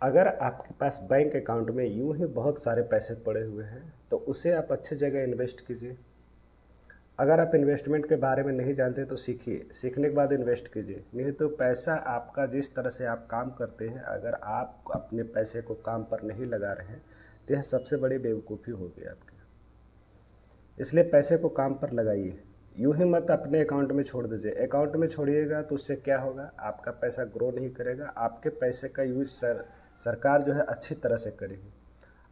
अगर आपके पास bank account में यूं ही बहुत सारे पैसे पड़े हुए हैं तो उसे आप अच्छी जगह इन्वेस्ट कीजिए। अगर आप इन्वेस्टमेंट के बारे में नहीं जानते तो सीखिए, सीखने के बाद इन्वेस्ट कीजिए। नहीं तो पैसा आपका, जिस तरह से आप काम करते हैं, अगर आप अपने पैसे को काम पर नहीं लगा रहे हैं तो यह सबसे बड़ी बेवकूफ़ी होगी आपकी। इसलिए पैसे को काम पर लगाइए, यूं ही मत अपने अकाउंट में छोड़ दीजिए। अकाउंट में छोड़िएगा तो उससे क्या होगा, आपका पैसा ग्रो नहीं करेगा। आपके पैसे का यूज सरकार जो है अच्छी तरह से करेगी।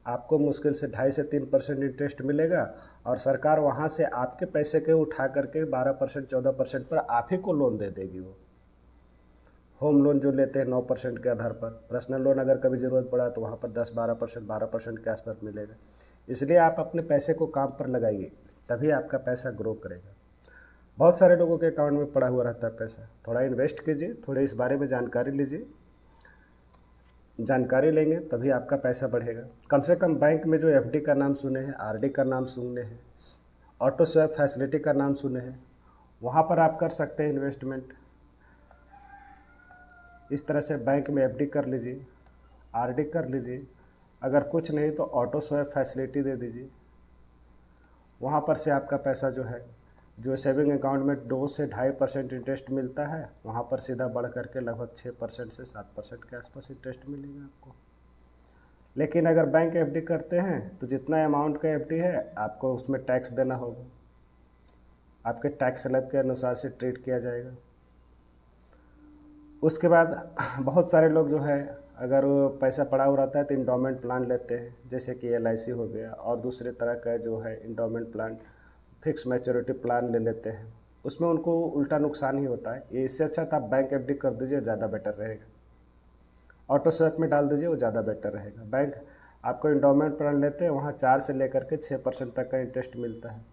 आपको मुश्किल से 2.5 से 3% इंटरेस्ट मिलेगा और सरकार वहाँ से आपके पैसे के उठा करके 12% 14% पर आप ही को लोन दे देगी। वो होम लोन जो लेते हैं 9% के आधार पर, पर्सनल लोन अगर कभी ज़रूरत पड़ा तो वहाँ पर 10-12% के आसपास मिलेगा। इसलिए आप अपने पैसे को काम पर लगाइए, तभी आपका पैसा ग्रो करेगा। बहुत सारे लोगों के अकाउंट में पड़ा हुआ रहता है पैसा। थोड़ा इन्वेस्ट कीजिए, थोड़े इस बारे में जानकारी लीजिए। जानकारी लेंगे तभी आपका पैसा बढ़ेगा। कम से कम बैंक में जो एफडी का नाम सुने हैं, आरडी का नाम सुने हैं, ऑटो स्वैप फैसिलिटी का नाम सुने हैं, वहाँ पर आप कर सकते हैं इन्वेस्टमेंट। इस तरह से बैंक में एफडी कर लीजिए, आरडी कर लीजिए। अगर कुछ नहीं तो ऑटो स्वैप फैसिलिटी दे दीजिए। वहाँ पर से आपका पैसा जो है, जो सेविंग अकाउंट में 2 से 2.5% इंटरेस्ट मिलता है, वहाँ पर सीधा बढ़ करके लगभग 6% से 7% के आसपास इंटरेस्ट मिलेगा आपको। लेकिन अगर बैंक एफडी करते हैं तो जितना अमाउंट का एफडी है आपको उसमें टैक्स देना होगा। आपके टैक्स स्लैब के अनुसार से ट्रीट किया जाएगा। उसके बाद बहुत सारे लोग जो है, अगर वो पैसा पड़ा हुआ रहता है तो इंडोमेंट प्लान लेते हैं, जैसे कि एलआईसी हो गया और दूसरे तरह का जो है endowment plan, fix maturity plan ले लेते हैं। उसमें उनको उल्टा नुकसान ही होता है। ये इससे अच्छा तो आप बैंक एफडी कर दीजिए, ज़्यादा बेटर रहेगा। ऑटो स्वैप में डाल दीजिए, वो ज़्यादा बेटर रहेगा। बैंक आपको इंडोमेंट प्लान लेते हैं, वहाँ 4 से लेकर के 6% तक का इंटरेस्ट मिलता है।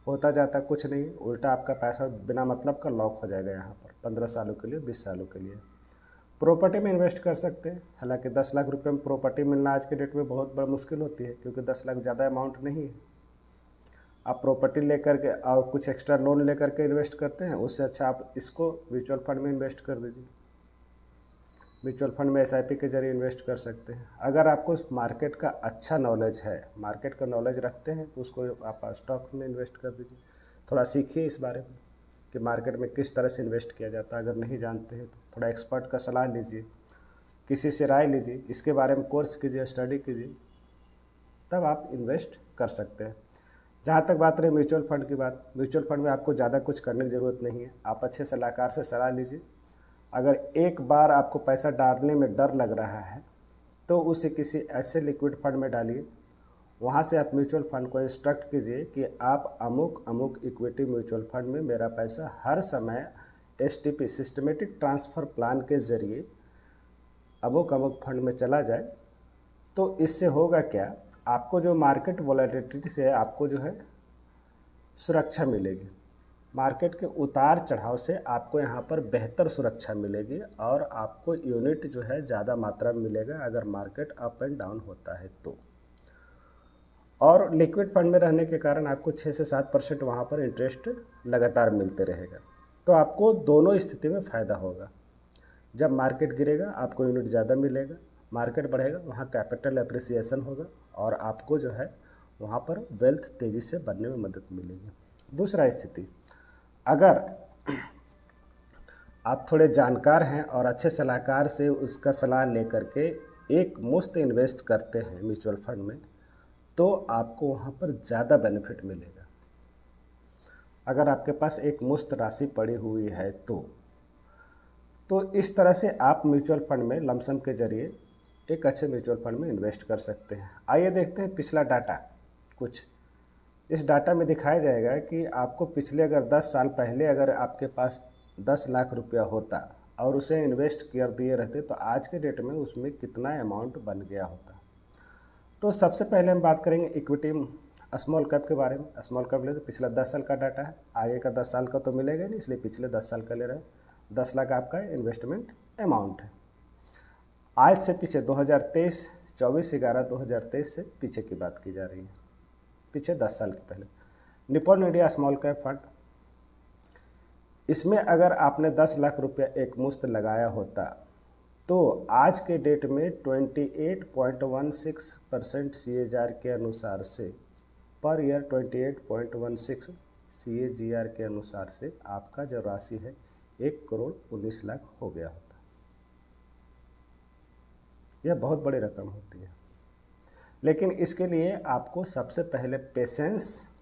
होता जाता कुछ नहीं, उल्टा आपका पैसा बिना मतलब का लॉक हो जाएगा यहाँ पर 15 सालों के लिए, 20 सालों के लिए। प्रॉपर्टी में इन्वेस्ट कर सकते हैं। हालांकि 10 लाख रुपए में प्रॉपर्टी मिलना आज के डेट में बहुत बड़ा मुश्किल होती है, क्योंकि 10 लाख ज़्यादा अमाउंट नहीं है। आप प्रॉपर्टी लेकर के और कुछ एक्स्ट्रा लोन लेकर के इन्वेस्ट करते हैं, उससे अच्छा आप इसको म्यूचुअल फंड में इन्वेस्ट कर दीजिए। म्यूचुअल फंड में एसआईपी के जरिए इन्वेस्ट कर सकते हैं। अगर आपको इस मार्केट का अच्छा नॉलेज है, मार्केट का नॉलेज रखते हैं, तो उसको आप स्टॉक में इन्वेस्ट कर दीजिए। थोड़ा सीखिए इस बारे में कि मार्केट में किस तरह से इन्वेस्ट किया जाता है। अगर नहीं जानते हैं तो थोड़ा एक्सपर्ट का सलाह लीजिए, किसी से राय लीजिए, इसके बारे में कोर्स कीजिए, स्टडी कीजिए, तब आप इन्वेस्ट कर सकते हैं। जहाँ तक बात रही म्यूचुअल फंड की बात, म्यूचुअल फंड में आपको ज़्यादा कुछ करने की ज़रूरत नहीं है। आप अच्छे सलाहकार से सलाह लीजिए। अगर एक बार आपको पैसा डालने में डर लग रहा है तो उसे किसी ऐसे लिक्विड फंड में डालिए। वहाँ से आप म्यूचुअल फंड को इंस्ट्रक्ट कीजिए कि आप अमुक अमुक इक्विटी म्यूचुअल फंड में मेरा पैसा हर समय एसटीपी, सिस्टमेटिक ट्रांसफ़र प्लान के ज़रिए अमुक अमुक फंड में चला जाए। तो इससे होगा क्या, आपको जो मार्केट वॉलेटिलिटी से आपको जो है सुरक्षा मिलेगी। मार्केट के उतार चढ़ाव से आपको यहाँ पर बेहतर सुरक्षा मिलेगी और आपको यूनिट जो है ज़्यादा मात्रा में मिलेगा अगर मार्केट अप एंड डाउन होता है तो। और लिक्विड फंड में रहने के कारण आपको 6 से 7% वहाँ पर इंटरेस्ट लगातार मिलते रहेगा। तो आपको दोनों स्थिति में फ़ायदा होगा। जब मार्केट गिरेगा आपको यूनिट ज़्यादा मिलेगा, मार्केट बढ़ेगा वहाँ कैपिटल एप्रिसिएशन होगा और आपको जो है वहाँ पर वेल्थ तेज़ी से बनने में मदद मिलेगी। दूसरा स्थिति, अगर आप थोड़े जानकार हैं और अच्छे सलाहकार से उसका सलाह लेकर के एक मुश्त इन्वेस्ट करते हैं म्यूचुअल फंड में, तो आपको वहाँ पर ज़्यादा बेनिफिट मिलेगा। अगर आपके पास एक मुश्त राशि पड़ी हुई है तो इस तरह से आप म्यूचुअल फंड में लमसम के जरिए एक अच्छे म्यूचुअल फंड में इन्वेस्ट कर सकते हैं। आइए देखते हैं पिछला डाटा कुछ। इस डाटा में दिखाया जाएगा कि आपको पिछले अगर 10 साल पहले अगर आपके पास 10 लाख रुपया होता और उसे इन्वेस्ट कर दिए रहते तो आज के डेट में उसमें कितना अमाउंट बन गया होता। तो सबसे पहले हम बात करेंगे इक्विटी स्मॉल कैप के बारे में। स्मॉल कैप ले तो पिछला 10 साल का डाटा है, आगे का 10 साल का तो मिलेगा नहीं, इसलिए पिछले 10 साल का ले रहे हैं। 10 लाख आपका इन्वेस्टमेंट अमाउंट है। आज से पीछे 2023, 24/11/2023 से पीछे की बात की जा रही है, पीछे 10 साल के पहले। Nippon India small cap fund, इसमें अगर आपने 10 लाख रुपया एक मुश्त लगाया होता तो आज के डेट में 28.16% CAGR के अनुसार से पर ईयर 28.16 CAGR के अनुसार से आपका जो राशि है 1,19,00,000 हो गया होता। यह बहुत बड़ी रकम होती है, लेकिन इसके लिए आपको सबसे पहले पेशेंस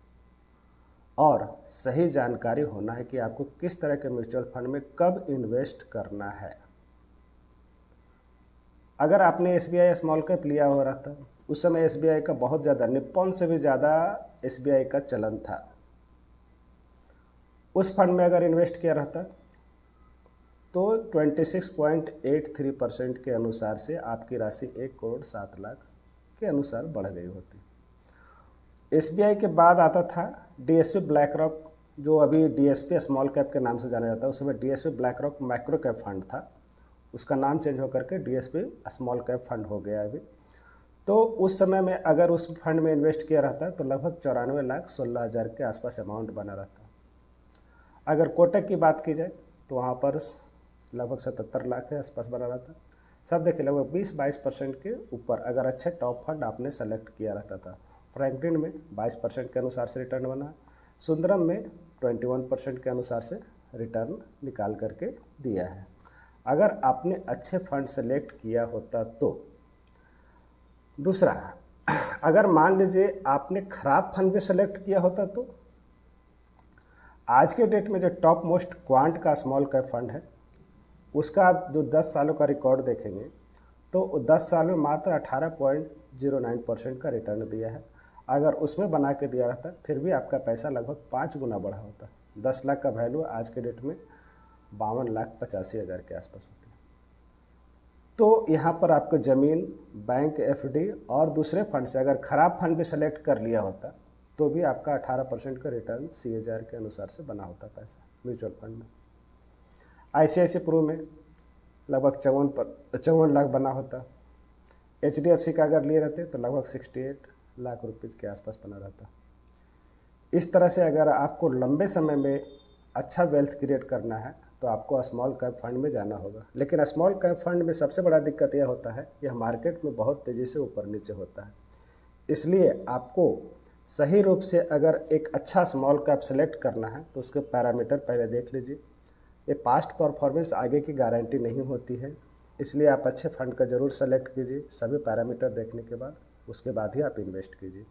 और सही जानकारी होना है कि आपको किस तरह के म्यूचुअल फंड में कब इन्वेस्ट करना है। अगर आपने SBI स्मॉल कैप लिया हो रहा था, उस समय SBI का बहुत ज़्यादा, निप्पॉन से भी ज़्यादा SBI का चलन था, उस फंड में अगर इन्वेस्ट किया रहता तो 26.83% के अनुसार से आपकी राशि 1,07,00,000 के अनुसार बढ़ गई होती। SBI के बाद आता था DSP ब्लैक रॉक, जो अभी DSP स्मॉल कैप के नाम से जाना जाता है। उस समय DSP black rock macro cap fund था, उसका नाम चेंज होकर के DSP स्मॉल कैप फंड हो गया अभी। तो उस समय में अगर उस फंड में इन्वेस्ट किया रहता तो लगभग 94,16,000 के आसपास अमाउंट बना रहता। अगर कोटक की बात की जाए तो वहाँ पर लगभग 77 लाख के आसपास बना रहता। सब देखिए लगभग 20-22% के ऊपर अगर अच्छे टॉप फंड आपने सेलेक्ट किया रहता था। फ्रैंकलिन में 22% के अनुसार से रिटर्न बना, सुंदरम में 21% के अनुसार से रिटर्न निकाल करके दिया है। अगर आपने अच्छे फंड सेलेक्ट किया होता तो। दूसरा, अगर मान लीजिए आपने खराब फंड भी सेलेक्ट किया होता तो आज के डेट में जो टॉप मोस्ट क्वांट का स्मॉल कैप फंड है, उसका आप जो 10 सालों का रिकॉर्ड देखेंगे तो 10 साल में मात्र 18.09% का रिटर्न दिया है। अगर उसमें बना के दिया रहता फिर भी आपका पैसा लगभग 5 गुना बढ़ा होता। 10 लाख का वैल्यू आज के डेट में 52,85,000 के आसपास होती है। तो यहाँ पर आपको ज़मीन, बैंक, FD और दूसरे फंड से अगर ख़राब फंड भी सेलेक्ट कर लिया होता तो भी आपका 18% का रिटर्न CAGR के अनुसार से बना होता पैसा म्यूचुअल फंड में। ICICI प्रो में लगभग 54 लाख बना होता। HDFC का अगर लिए रहते तो लगभग 68 लाख रुपये के आसपास बना रहता। इस तरह से अगर आपको लंबे समय में अच्छा वेल्थ क्रिएट करना है तो आपको स्मॉल कैप फंड में जाना होगा। लेकिन स्मॉल कैप फंड में सबसे बड़ा दिक्कत यह होता है, यह मार्केट में बहुत तेज़ी से ऊपर नीचे होता है। इसलिए आपको सही रूप से अगर एक अच्छा स्मॉल कैप सेलेक्ट करना है तो उसके पैरामीटर पहले देख लीजिए। ये पास्ट परफॉर्मेंस आगे की गारंटी नहीं होती है, इसलिए आप अच्छे फंड का ज़रूर सेलेक्ट कीजिए। सभी पैरामीटर देखने के बाद उसके बाद ही आप इन्वेस्ट कीजिए।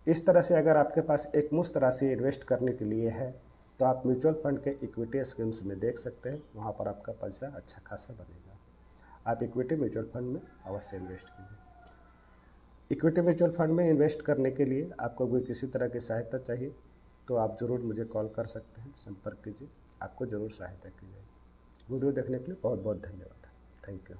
इस तरह से अगर आपके पास एक मुश्त राशि इन्वेस्ट करने के लिए है तो आप म्यूचुअल फंड के इक्विटी स्कीम्स में देख सकते हैं, वहाँ पर आपका पैसा अच्छा खासा बनेगा। आप इक्विटी म्यूचुअल फंड में अवश्य इन्वेस्ट कीजिए। इक्विटी म्यूचुअल फंड में इन्वेस्ट करने के लिए आपको कोई किसी तरह की सहायता चाहिए तो आप ज़रूर मुझे कॉल कर सकते हैं, संपर्क कीजिए, आपको ज़रूर सहायता की जाएगी। वीडियो देखने के लिए बहुत बहुत धन्यवाद। Thank you.